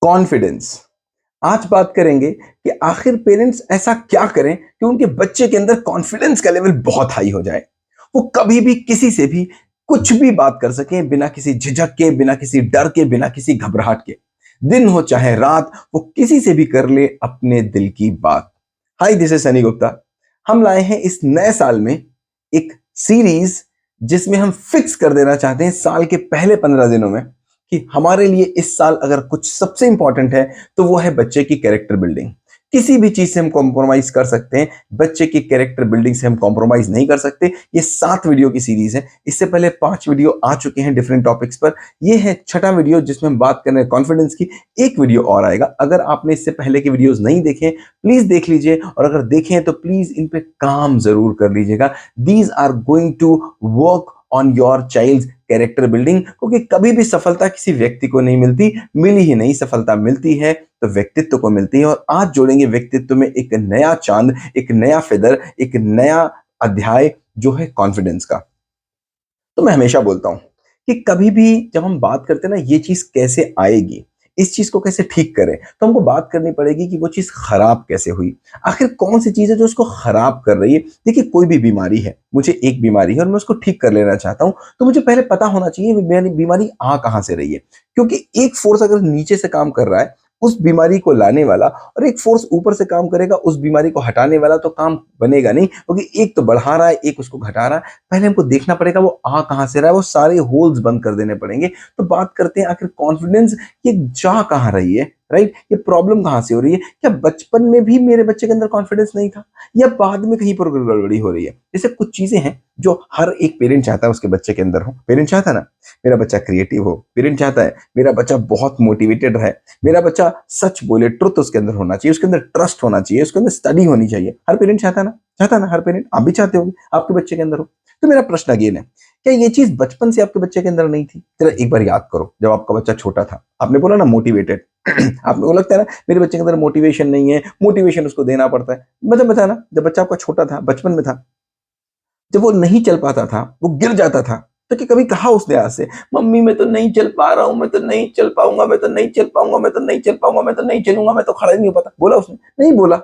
Confidence. आज बात करेंगे कि आखिर पेरेंट्स ऐसा क्या करें कि उनके बच्चे के अंदर कॉन्फिडेंस का लेवल बहुत हाई हो जाए। वो कभी भी किसी से भी कुछ भी बात कर सकें बिना किसी झिझक के, बिना किसी डर के, बिना किसी घबराहट के। दिन हो चाहे रात, वो किसी से भी कर ले अपने दिल की बात। हाय, दिस इज सनी गुप्ता। हम लाए हैं इस नए साल में एक सीरीज जिसमें हम फिक्स कर देना चाहते हैं साल के पहले 15 दिनों में कि हमारे लिए इस साल अगर कुछ सबसे इंपॉर्टेंट है तो वो है बच्चे की कैरेक्टर बिल्डिंग। किसी भी चीज से हम कॉम्प्रोमाइज कर सकते हैं, बच्चे की कैरेक्टर बिल्डिंग से हम कॉम्प्रोमाइज नहीं कर सकते। ये 7 वीडियो की सीरीज है। इससे पहले 5 वीडियो आ चुके हैं डिफरेंट टॉपिक्स पर। ये है छठा वीडियो जिसमें हम बात कर रहे हैं कॉन्फिडेंस की। एक वीडियो और आएगा। अगर आपने इससे पहले के वीडियोस नहीं देखे, प्लीज देख लीजिए, और अगर देखें तो प्लीज इन पे काम जरूर कर लीजिएगा। These are going to work on your child character building, क्योंकि कभी भी सफलता किसी व्यक्ति को नहीं मिलती, मिली ही नहीं, सफलता मिलती है तो व्यक्तित्व को मिलती है। और आज जोड़ेंगे व्यक्तित्व में एक नया चांद, एक नया फेदर, एक नया अध्याय जो है कॉन्फिडेंस का। तो मैं हमेशा बोलता हूं कि कभी भी जब हम बात करते हैं ना, ये चीज कैसे आएगी, इस चीज को कैसे ठीक करें, तो हमको बात करनी पड़ेगी कि वो चीज खराब कैसे हुई। आखिर कौन सी चीज है जो उसको खराब कर रही है। देखिए, कोई भी बीमारी है, मुझे एक बीमारी है और मैं उसको ठीक कर लेना चाहता हूं, तो मुझे पहले पता होना चाहिए मेरी बीमारी आ कहां से रही है। क्योंकि एक फोर्स अगर नीचे से काम कर रहा है उस बीमारी को लाने वाला, और एक फोर्स ऊपर से काम करेगा उस बीमारी को हटाने वाला, तो काम बनेगा नहीं, क्योंकि एक तो बढ़ा रहा है, एक उसको घटा रहा है। पहले हमको देखना पड़ेगा वो आ कहां से रहा है, वो सारे होल्स बंद कर देने पड़ेंगे। तो बात करते हैं आखिर कॉन्फिडेंस, ये जा कहां रही है, राइट? ये प्रॉब्लम कहां से हो रही है? क्या बचपन में भी मेरे बच्चे के अंदर कॉन्फिडेंस नहीं था, या बाद में कहीं पर गड़बड़ी हो रही है? जैसे कुछ चीजें हैं जो हर एक पेरेंट चाहता है उसके बच्चे के अंदर हो। पेरेंट चाहता है ना मेरा बच्चा क्रिएटिव हो, पेरेंट चाहता है मेरा बच्चा बहुत मोटिवेटेड रहे, मेरा बच्चा सच बोले, ट्रुथ उसके अंदर होना चाहिए, उसके अंदर ट्रस्ट होना चाहिए, उसके अंदर स्टडी होनी चाहिए। हर पेरेंट चाहता है ना, चाहता है ना हर पेरेंट? आप भी चाहते होंगे आपके बच्चे के अंदर हो। तो मेरा प्रश्न अगेन है, क्या ये चीज बचपन से आपके बच्चे के अंदर नहीं थी? जरा एक बार याद करो, जब आपका बच्चा छोटा था, आपने बोला ना मोटिवेटेड। आप लोगों को लगता है ना मेरे बच्चे के अंदर मोटिवेशन नहीं है, मोटिवेशन उसको देना पड़ता है। मतलब बताना, जब बच्चा आपका छोटा था, बचपन में था, जब वो नहीं चल पाता था, वो गिर जाता था, तो कि कभी कहा उसने आज से, मम्मी मैं तो नहीं चल पा रहा हूं, मैं तो नहीं चल पाऊंगा, मैं तो नहीं चल पाऊंगा, मैं तो नहीं चल पाऊंगा, मैं तो नहीं चलूंगा, मैं तो खड़ा ही नहीं हो पाता? बोला उसने? नहीं बोला।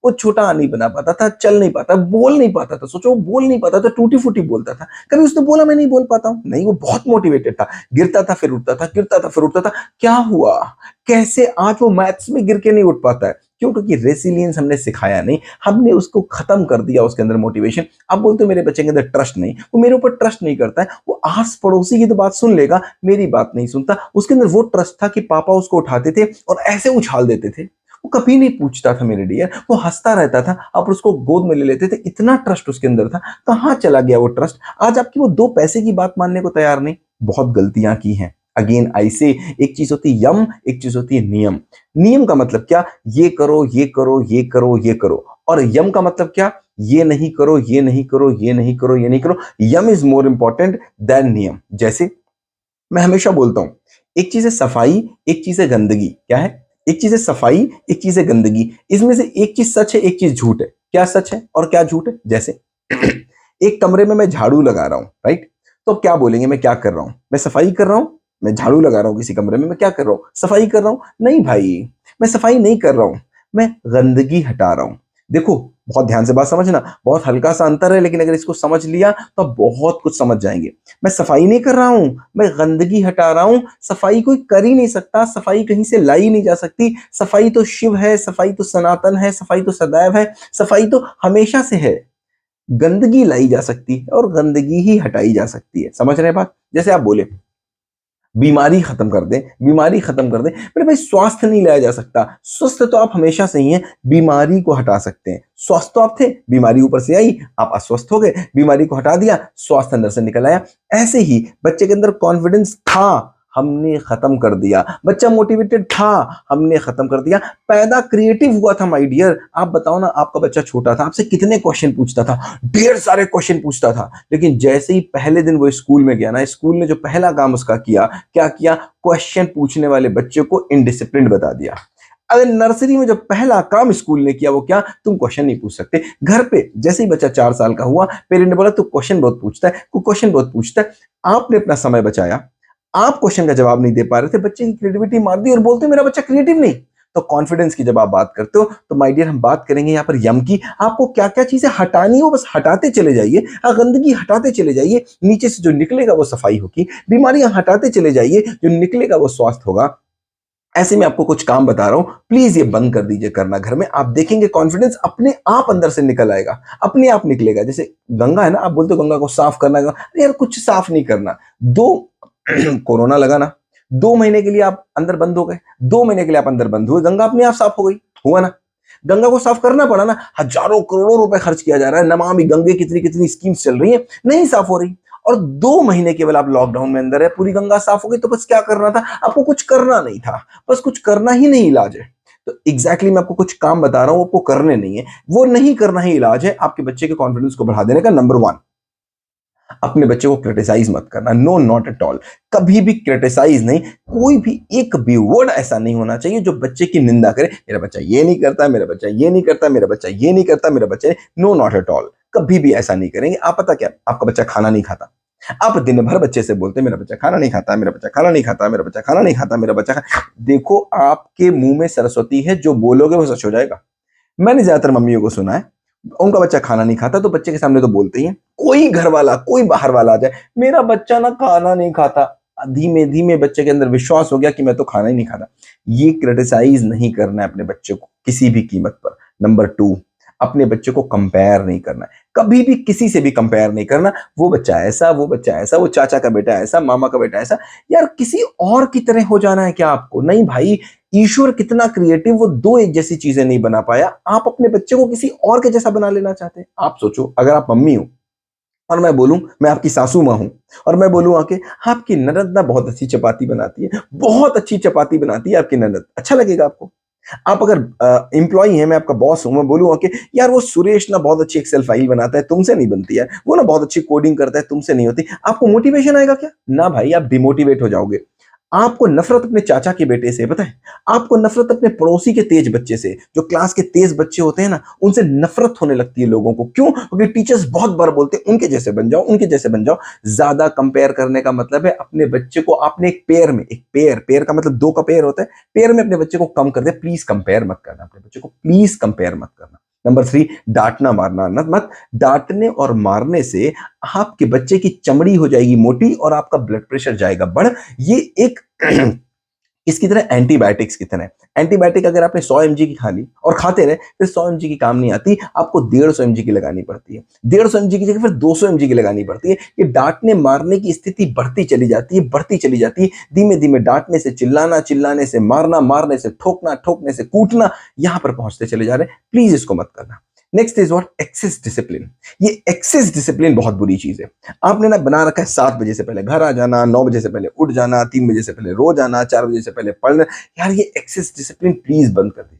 वो छोटा नहीं बना पाता था, चल नहीं पाता, बोल नहीं पाता था। सोचो, वो बोल नहीं पाता था, टूटी फूटी बोलता था। कभी उसने बोला मैं नहीं बोल पाता हूं? नहीं, वो बहुत मोटिवेटेड था। गिरता था फिर उठता था, गिरता था फिर उठता था। क्या हुआ? कैसे आज वो मैथ्स में गिर के नहीं उठ पाता है? क्यों? क्योंकि रेसिलियंस हमने सिखाया नहीं, हमने उसको खत्म कर दिया, उसके अंदर मोटिवेशन। अब बोलते हो मेरे बच्चे के अंदर ट्रस्ट नहीं, वो मेरे ऊपर ट्रस्ट नहीं करता है। वो आस पड़ोसी की तो बात सुन लेगा, मेरी बात नहीं सुनता। उसके अंदर वो ट्रस्ट था कि पापा उसको उठाते थे और ऐसे उछाल देते थे, वो कभी नहीं पूछता था मेरे डियर, वो हंसता रहता था, आप उसको गोद में ले लेते थे। इतना ट्रस्ट उसके अंदर था। कहां चला गया वो ट्रस्ट? आज आपकी वो 2 पैसे की बात मानने को तैयार नहीं। बहुत गलतियां की हैं। अगेन आई से, एक चीज होती है यम, एक चीज होती है नियम। नियम का मतलब क्या? ये करो, ये करो, ये करो, ये करो। और यम का मतलब क्या? ये नहीं करो, ये नहीं करो, ये नहीं करो, ये नहीं करो। यम इज मोर इंपॉर्टेंट देन नियम। जैसे मैं हमेशा बोलता हूं, एक चीज है सफाई, एक चीज है गंदगी। क्या है? एक चीज है सफाई, एक चीज है गंदगी। इसमें से एक चीज सच है, एक चीज झूठ है। क्या सच है और क्या झूठ है? जैसे एक कमरे में मैं झाड़ू लगा रहा हूं, राइट? तो क्या बोलेंगे, मैं क्या कर रहा हूं? मैं सफाई कर रहा हूं। मैं झाड़ू लगा रहा हूं किसी कमरे में, मैं क्या कर रहा हूं? सफाई कर रहा हूं? नहीं भाई, मैं सफाई नहीं कर रहा हूं, मैं गंदगी हटा रहा हूं। देखो, बहुत ध्यान से बात समझना, बहुत हल्का सा अंतर है, लेकिन अगर इसको समझ लिया तो आप बहुत कुछ समझ जाएंगे। मैं सफाई नहीं कर रहा हूं, मैं गंदगी हटा रहा हूं। सफाई कोई कर ही नहीं सकता, सफाई कहीं से लाई नहीं जा सकती। सफाई तो शिव है, सफाई तो सनातन है, सफाई तो सदैव है, सफाई तो हमेशा से है। गंदगी लाई जा सकती है और गंदगी ही हटाई जा सकती है। समझ रहे हैं बात? जैसे आप बोले बीमारी खत्म कर दें, बीमारी खत्म कर दें, मेरे भाई स्वास्थ्य नहीं लाया जा सकता। स्वस्थ तो आप हमेशा से ही हैं, बीमारी को हटा सकते हैं। स्वस्थ तो आप थे, बीमारी ऊपर से आई, आप अस्वस्थ हो गए, बीमारी को हटा दिया, स्वास्थ्य अंदर से निकल आया। ऐसे ही बच्चे के अंदर कॉन्फिडेंस था, हमने खत्म कर दिया। बच्चा मोटिवेटेड था, हमने खत्म कर दिया। पैदा क्रिएटिव हुआ था माय डियर। आप बताओ ना, आपका बच्चा छोटा था, आपसे कितने क्वेश्चन पूछता था? ढेर सारे क्वेश्चन पूछता था। लेकिन जैसे ही पहले दिन वो स्कूल में गया ना, स्कूल ने जो पहला काम उसका किया, क्या किया? क्वेश्चन पूछने वाले बच्चे को इनडिसिप्लिन बता दिया। अगर नर्सरी में जो पहला काम स्कूल ने किया, वो क्या? तुम क्वेश्चन नहीं पूछ सकते। घर पे जैसे ही बच्चा 4 साल का हुआ, पेरेंट ने बोला तू क्वेश्चन बहुत पूछता है, तू क्वेश्चन बहुत पूछता है। आपने अपना समय बचाया, आप क्वेश्चन का जवाब नहीं दे पा रहे थे, बच्चे की क्रिएटिविटी मार दी और बोलते मेरा बच्चा क्रिएटिव नहीं। तो कॉन्फिडेंस की जब आप बात करते हो तो माय डियर हम बात करेंगे यहाँ पर यम की। आपको क्या क्या चीजें हटानी हो बस हटाते चले जाइए, गंदगी हटाते चले जाइए, नीचे से जो निकलेगा वो सफाई होगी, बीमारियां हटाते चले जाइए, जो निकलेगा वो स्वास्थ्य होगा। ऐसे में आपको कुछ काम बता रहा हूं, प्लीज ये बंद कर दीजिए करना घर में। आप देखेंगे कॉन्फिडेंस अपने आप अंदर से निकल आएगा, अपने आप निकलेगा। जैसे गंगा है ना, आप बोलते हो गंगा को साफ करना है, अरे यार कुछ साफ नहीं करना। दो कोरोना लगा ना, 2 महीने के लिए आप अंदर बंद हो गए, 2 महीने के लिए आप अंदर बंद हुए, गंगा अपने आप साफ हो गई, हुआ ना। गंगा को साफ करना पड़ा ना, हजारों करोड़ों रुपए खर्च किया जा रहा है, नमामि गंगे कितनी कितनी स्कीम्स चल रही है, नहीं साफ हो रही। और 2 महीने केवल आप लॉकडाउन में अंदर है, पूरी गंगा साफ हो गई। तो बस क्या करना था आपको? कुछ करना नहीं था, बस कुछ करना ही नहीं इलाज है। तो एग्जैक्टली मैं आपको कुछ काम बता रहा हूं, आपको करने नहीं है, वो नहीं करना ही इलाज है आपके बच्चे के कॉन्फिडेंस को बढ़ा देने का। नंबर 1, अपने बच्चे को क्रिटिसाइज मत करना, नो नॉट एट ऑल। कभी भी क्रिटिसाइज नहीं, कोई भी एक भी वर्ड ऐसा नहीं होना चाहिए जो बच्चे की निंदा करे। मेरा बच्चा ये नहीं करता, मेरा बच्चा ये नहीं करता, मेरा बच्चा ये नहीं करता, मेरा बच्चा, नो नॉट एट ऑल। कभी भी ऐसा नहीं करेंगे। आप पता क्या, आपका बच्चा खाना नहीं खाता, आप दिन भर बच्चे से बोलते मेरा बच्चा खाना नहीं खाता, मेरा बच्चा खाना नहीं खाता, मेरा बच्चा खाना नहीं खाता, मेरा बच्चा देखो आपके मुंह में सरस्वती है, जो बोलोगे वो सच हो जाएगा। मैंने ज्यादातर मम्मियों को सुना है, उनका बच्चा खाना नहीं खाता तो बच्चे के सामने तो बोलते ही हैं। कोई घर वाला, कोई बाहर वाला आ जाए, मेरा बच्चा ना खाना नहीं खाता, धीमे धीमे बच्चे के अंदर विश्वास हो गया कि मैं तो खाना ही नहीं खाता। ये क्रिटिसाइज नहीं करना है अपने बच्चे को किसी भी कीमत पर। नंबर 2, अपने बच्चे को कंपेयर नहीं करना है, कभी भी किसी से भी कंपेयर नहीं करना। वो बच्चा ऐसा, वो बच्चा ऐसा, वो चाचा का बेटा ऐसा, मामा का बेटा ऐसा। यार किसी और की तरह हो जाना है क्या आपको? नहीं भाई, ईश्वर कितना क्रिएटिव, वो दो एक जैसी चीजें नहीं बना पाया, आप अपने बच्चे को किसी और के जैसा बना लेना चाहते हैं। आप सोचो, अगर आप मम्मी हो और मैं बोलूं मैं आपकी सासू मां हूं, और मैं बोलूं आके आपकी ननद ना बहुत अच्छी चपाती बनाती है, बहुत अच्छी चपाती बनाती है आपकी ननद, अच्छा लगेगा आपको? आप अगर एम्प्लॉय हैं, मैं आपका बॉस हूं, मैं बोलूंगा कि यार वो सुरेश ना बहुत अच्छी एक्सेल फाइल बनाता है, तुमसे नहीं बनती है, वो ना बहुत अच्छी कोडिंग करता है, तुमसे नहीं होती, आपको मोटिवेशन आएगा क्या? ना भाई, आप डिमोटिवेट हो जाओगे। आपको नफरत अपने चाचा के बेटे से, पता है, आपको नफरत अपने पड़ोसी के तेज बच्चे से, जो क्लास के तेज बच्चे होते हैं ना, उनसे नफरत होने लगती है लोगों को। क्यों? क्योंकि टीचर्स बहुत बार बोलते हैं उनके जैसे बन जाओ, उनके जैसे बन जाओ। ज्यादा कंपेयर करने का मतलब है अपने बच्चे को आपने एक पेयर में, एक पेयर, पेयर का मतलब 2 का पेयर होता है, पेयर में अपने बच्चे को कम कर दे। प्लीज कंपेयर मत करना अपने बच्चे को, प्लीज कंपेयर मत करना। नंबर 3, डांटना मारना मत। डांटने और मारने से आपके बच्चे की चमड़ी हो जाएगी मोटी और आपका ब्लड प्रेशर जाएगा बढ़। ये एक इसकी तरह एंटीबायोटिक्स की तरह है। एंटीबायोटिक अगर आपने 100 mg की खा ली और खाते रहे, फिर 100 mg की काम नहीं आती, आपको 150 mg की लगानी पड़ती है। 150 mg की जगह फिर 200 mg की लगानी पड़ती है। ये डांटने मारने की स्थिति बढ़ती चली जाती है, बढ़ती चली जाती है। धीमे धीमे डांटने से चिल्लाना, चिल्लाने से मारना, मारने से ठोकना, ठोकने से कूटना, यहां पर पहुंचते चले जा रहे हैं। प्लीज इसको मत करना। Next is what? Excess discipline. ये एक्सेस डिसिप्लिन बहुत बुरी चीज है। आपने ना बना रखा है 7 बजे से पहले घर आ जाना, 9 बजे से पहले उठ जाना, 3 बजे से पहले रो जाना, 4 बजे से पहले पढ़ना। यार ये एक्सेस डिसिप्लिन प्लीज बंद कर दीजिए,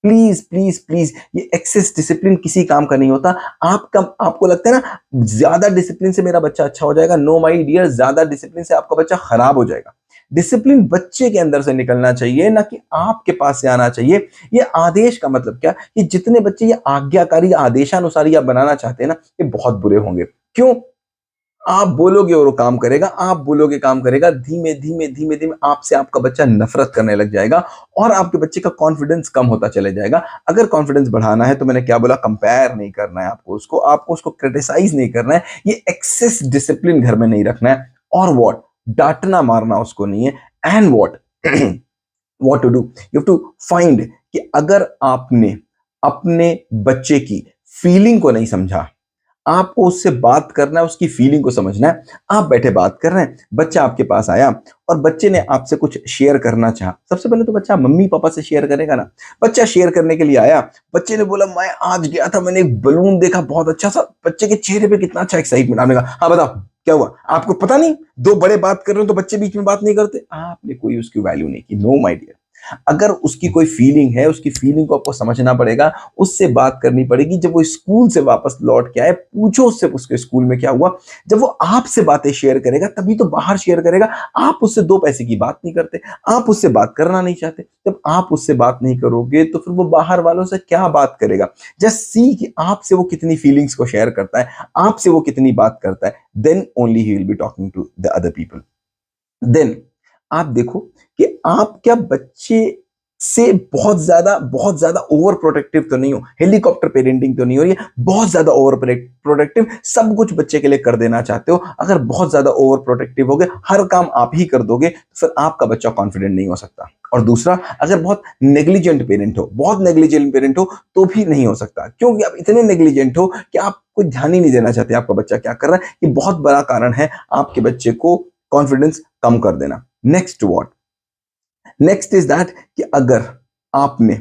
प्लीज प्लीज प्लीज। ये एक्सेस डिसिप्लिन किसी काम का नहीं होता। आपका, आपको लगता है ना ज्यादा डिसिप्लिन से मेरा बच्चा अच्छा हो जाएगा, नो माय डियर, ज्यादा डिसिप्लिन से आपका बच्चा खराब हो जाएगा। डिसिप्लिन बच्चे के अंदर से निकलना चाहिए, ना कि आपके पास से आना चाहिए। ये आदेश का मतलब क्या, कि जितने बच्चे ये आज्ञाकारी, आदेशानुसारी आप बनाना चाहते हैं ना, ये बहुत बुरे होंगे। क्यों? आप बोलोगे और वो काम करेगा, आप बोलोगे काम करेगा। धीमे धीमे धीमे धीमे आपसे आपका बच्चा नफरत करने लग जाएगा और आपके बच्चे का कॉन्फिडेंस कम होता चले जाएगा। अगर कॉन्फिडेंस बढ़ाना है तो मैंने क्या बोला, कंपेयर नहीं करना है आपको उसको, आपको उसको क्रिटिसाइज नहीं करना है, ये एक्सेस डिसिप्लिन घर में नहीं रखना है। और व्हाट? डांटना मारना उसको नहीं है। And what? What to do? You have to find कि अगर आपने अपने बच्चे की फीलिंग को नहीं समझा, आपको उससे बात करना है, उसकी फीलिंग को समझना है। आप बैठे बात कर रहे हैं, बच्चा आपके पास आया और बच्चे ने आपसे कुछ शेयर करना चाहा। सबसे पहले तो बच्चा मम्मी पापा से शेयर करेगा ना। बच्चा शेयर करने के लिए आया, बच्चे ने बोला मैं आज गया था, मैंने एक बलून देखा बहुत अच्छा सा। बच्चे के चेहरे पे कितना अच्छा एक्साइटमेंट। आपने कहा हाँ बताओ क्या हुआ? आपको पता नहीं, दो बड़े बात कर रहे हो तो बच्चे बीच में बात नहीं करते। आपने कोई उसकी वैल्यू नहीं की। नो माय डियर, अगर उसकी कोई फीलिंग है, उसकी फीलिंग को आपको समझना पड़ेगा, उससे बात करनी पड़ेगी। जब वो स्कूल से वापस लौट के आए, पूछो उससे उसके स्कूल में क्या हुआ। जब वो आपसे बातें शेयर करेगा तभी तो बाहर शेयर करेगा। आप उससे 2 पैसे की बात नहीं करते, आप उससे बात करना नहीं चाहते। जब आप उससे बात नहीं करोगे तो फिर वो बाहर वालों से क्या बात करेगा? जस्ट सी कि आपसे वो कितनी फीलिंग्स को शेयर करता है, आपसे वो कितनी बात करता है। देन ओनली ही will be talking to the other people. Then आप देखो कि आप क्या बच्चे से बहुत ज्यादा ओवर प्रोटेक्टिव तो नहीं हो, हेलीकॉप्टर पेरेंटिंग तो नहीं हो रही है, बहुत ज्यादा ओवर प्रोटेक्टिव सब कुछ बच्चे के लिए कर देना चाहते हो। अगर बहुत ज्यादा ओवर प्रोटेक्टिव हो गए, हर काम आप ही कर दोगे, तो फिर आपका बच्चा कॉन्फिडेंट नहीं हो सकता। और दूसरा, अगर बहुत नेग्लिजेंट पेरेंट हो, बहुत नेग्लिजेंट पेरेंट हो, तो भी नहीं हो सकता, क्योंकि आप इतने नेग्लिजेंट हो कि आप कोई ध्यान ही नहीं देना चाहते आपका बच्चा क्या कर रहा है। ये बहुत बड़ा कारण है आपके बच्चे को कॉन्फिडेंस कम कर देना। नेक्स्ट इज दैट कि अगर आपने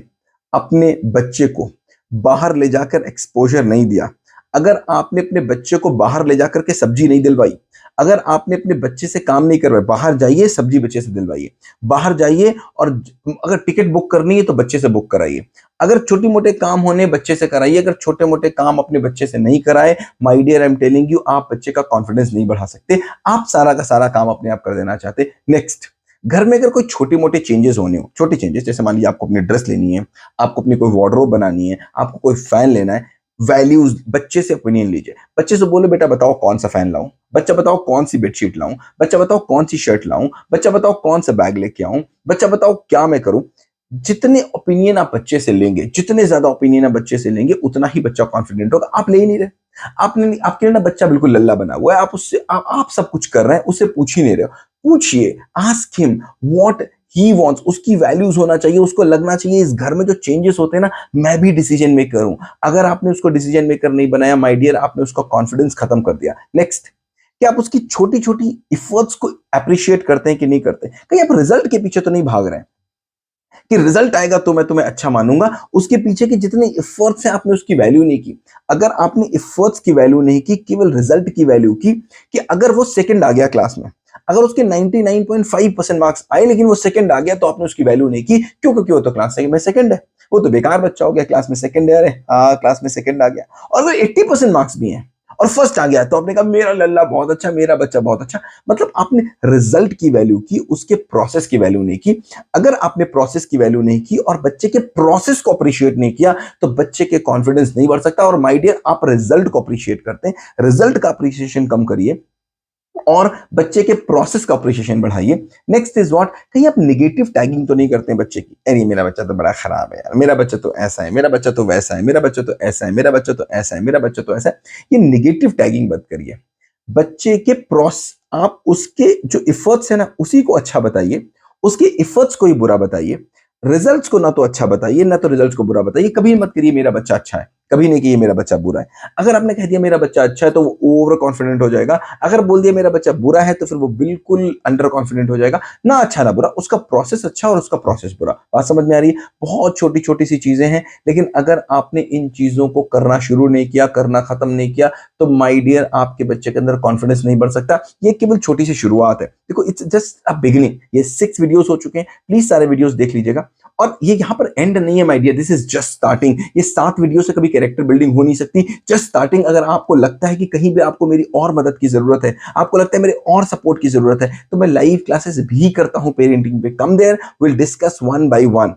अपने बच्चे को बाहर ले जाकर एक्सपोजर नहीं दिया, अगर आपने अपने बच्चे को बाहर ले जाकर के सब्जी नहीं दिलवाई, अगर आपने अपने बच्चे से काम नहीं करवाया, बाहर जाइए सब्जी बच्चे से दिलवाइए, बाहर जाइए और अगर टिकट बुक करनी है तो बच्चे से बुक कराइए, अगर छोटे मोटे काम होने बच्चे से कराइए, अगर छोटे मोटे काम अपने बच्चे से नहीं कराए, my dear I am telling you, आप बच्चे का कॉन्फिडेंस नहीं बढ़ा सकते, आप सारा का सारा काम अपने आप कर देना चाहते। नेक्स्ट, घर में अगर कोई छोटे मोटे चेंजेस होने हो, छोटे चेंजेस जैसे मान लीजिए आपको अपनी ड्रेस लेनी है, आपको अपनी कोई वार्डरोब बनानी है, आपको कोई फैन लेना है, वैल्यूज बच्चे से ओपिनियन लीजिए। बच्चे से बोले बेटा बताओ कौन सा फैन लाऊं, बच्चा बताओ कौन सी बेडशीट लाऊं, बच्चा बताओ कौन सी शर्ट लाऊं, बच्चा बताओ कौन सा बैग लेके आऊं, बच्चा बताओ क्या मैं करूं। जितने ओपिनियन आप बच्चे से लेंगे, जितने ज्यादा ओपिनियन आप बच्चे से लेंगे, उतना ही बच्चा कॉन्फिडेंट होगा। आप ले ही नहीं रहे, आपने आपके लिए ना बच्चा बिल्कुल लल्ला बना हुआ है, आप उससे आप सब कुछ कर रहे हैं, उससे पूछ ही नहीं रहे हो। पूछिए, ask him what he wants, उसकी वैल्यूज होना चाहिए, उसको लगना चाहिए इस घर में जो चेंजेस होते हैं ना, मैं भी डिसीजन मेकर हूं। अगर आपने उसको डिसीजन मेकर नहीं बनाया, माय डियर, आपने उसका कॉन्फिडेंस खत्म कर दिया। नेक्स्ट, क्या आप उसकी छोटी छोटी इफर्ट्स को अप्रिशिएट करते हैं कि नहीं करते? कहीं आप रिजल्ट के पीछे तो नहीं भाग रहे हैं कि रिजल्ट आएगा तो मैं तुम्हें अच्छा मानूंगा, उसके पीछे के जितने एफर्ट्स हैं आपने उसकी वैल्यू नहीं की। अगर आपने एफर्ट्स की वैल्यू नहीं की, केवल रिजल्ट की वैल्यू की, कि अगर वो सेकंड आ गया क्लास में, अगर उसके 99.5% मार्क्स आए लेकिन वो सेकंड आ गया, तो आपने उसकी वैल्यू नहीं की। क्यों? क्योंकि वो तो क्लास में सेकंड है, वो तो बेकार बच्चा हो गया, क्लास में सेकंड है, अरे हाँ क्लास में सेकंड आ गया। और वो 80% मार्क्स भी हैं और फर्स्ट आ गया, तो आपने कहा मेरा लल्ला बहुत अच्छा, मेरा बच्चा बहुत अच्छा। मतलब आपने रिजल्ट की वैल्यू की, उसके प्रोसेस की वैल्यू नहीं की। अगर आपने प्रोसेस की वैल्यू नहीं की और बच्चे के प्रोसेस को अप्रिशिएट नहीं किया, तो बच्चे के कॉन्फिडेंस नहीं बढ़ सकता। और माय डियर, आप रिजल्ट को अप्रिशिएट करते हैं, रिजल्ट का अप्रिशिएशन कम करिए और बच्चे के प्रोसेस का अप्रिशिएशन बढ़ाइए। नेक्स्ट इज व्हाट, कहीं आप नेगेटिव टैगिंग तो नहीं करते हैं बच्चे की, अरे मेरा बच्चा तो बड़ा खराब है यार, मेरा बच्चा तो ऐसा है, मेरा बच्चा तो वैसा है, मेरा बच्चा तो ऐसा है, मेरा बच्चा तो ऐसा है, मेरा बच्चा तो ऐसा है। ये नेगेटिव टैगिंग मत करिए। बच्चे के आप उसके जो इफर्ट्स है ना उसी को अच्छा बताइए, उसके इफर्ट्स को ही बुरा बताइए। रिजल्ट्स को ना तो अच्छा बताइए ना तो रिजल्ट्स को बुरा बताइए। कभी मत करिए मेरा बच्चा अच्छा है, कभी नहीं कहिए मेरा बच्चा बुरा है। अगर आपने कह दिया मेरा बच्चा अच्छा है तो वो ओवर कॉन्फिडेंट हो जाएगा, अगर बोल दिया मेरा बच्चा बुरा है तो फिर वो बिल्कुल अंडर कॉन्फिडेंट हो जाएगा। ना अच्छा ना बुरा, उसका प्रोसेस अच्छा और उसका प्रोसेस बुरा। बात समझ में आ रही है? बहुत छोटी छोटी सी चीजें हैं, लेकिन अगर आपने इन चीजों को करना शुरू नहीं किया, करना खत्म नहीं किया, तो माय डियर आपके बच्चे के अंदर कॉन्फिडेंस नहीं बढ़ सकता। ये केवल छोटी सी शुरुआत है। देखो, इट्स जस्ट अ बिगिनिंग। ये 6 वीडियोस हो चुके हैं, प्लीज सारे वीडियोस देख लीजिएगा। और ये यहाँ पर एंड नहीं है my dear, this is just starting. ये 7 वीडियो से कभी कैरेक्टर बिल्डिंग हो नहीं सकती, जस्ट स्टार्टिंग। अगर आपको लगता है कि कहीं भी आपको मेरी और मदद की जरूरत है, आपको लगता है मेरे और सपोर्ट की जरूरत है, तो मैं लाइव क्लासेस भी करता हूं पेरेंटिंग पे। Come there, will discuss one by one.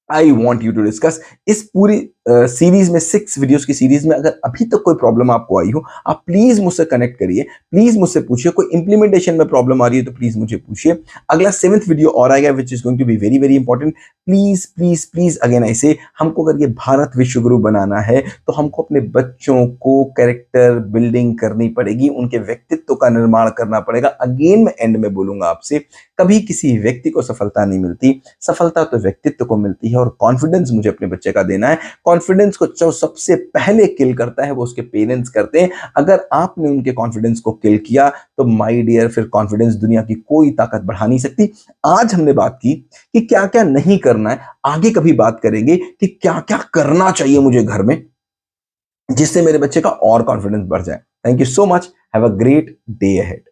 I want you to discuss. इस पूरी सीरीज में, 6 वीडियोस की सीरीज में, अगर अभी तक कोई प्रॉब्लम आपको आई हो, आप प्लीज मुझसे कनेक्ट करिए, प्लीज मुझसे पूछिए। कोई इंप्लीमेंटेशन में प्रॉब्लम आ रही है तो प्लीज मुझे पूछिए। अगला 7th वीडियो और आएगा which is going to be very very important. Please please please again ऐसे, हमको अगर ये भारत विश्व गुरु बनाना है तो हमको अपने बच्चों को कैरेक्टर बिल्डिंग करनी पड़ेगी, उनके व्यक्तित्व का निर्माण करना पड़ेगा। अगेन मैं एंड में बोलूंगा आपसे, कभी किसी व्यक्ति को सफलता नहीं मिलती, सफलता तो व्यक्तित्व को मिलती है। और कॉन्फिडेंस मुझे अपने बच्चे का देना है। कॉन्फिडेंस को जो सबसे पहले किल करता है वो उसके पेरेंट्स करते हैं। अगर आपने उनके कॉन्फिडेंस को किल किया तो माय डियर, फिर कॉन्फिडेंस दुनिया की कोई ताकत बढ़ा नहीं सकती। आज हमने बात की कि क्या क्या नहीं करना है, आगे कभी बात करेंगे कि क्या क्या करना चाहिए मुझे घर में, जिससे मेरे बच्चे का और कॉन्फिडेंस बढ़ जाए। Thank you so much, have a great day ahead.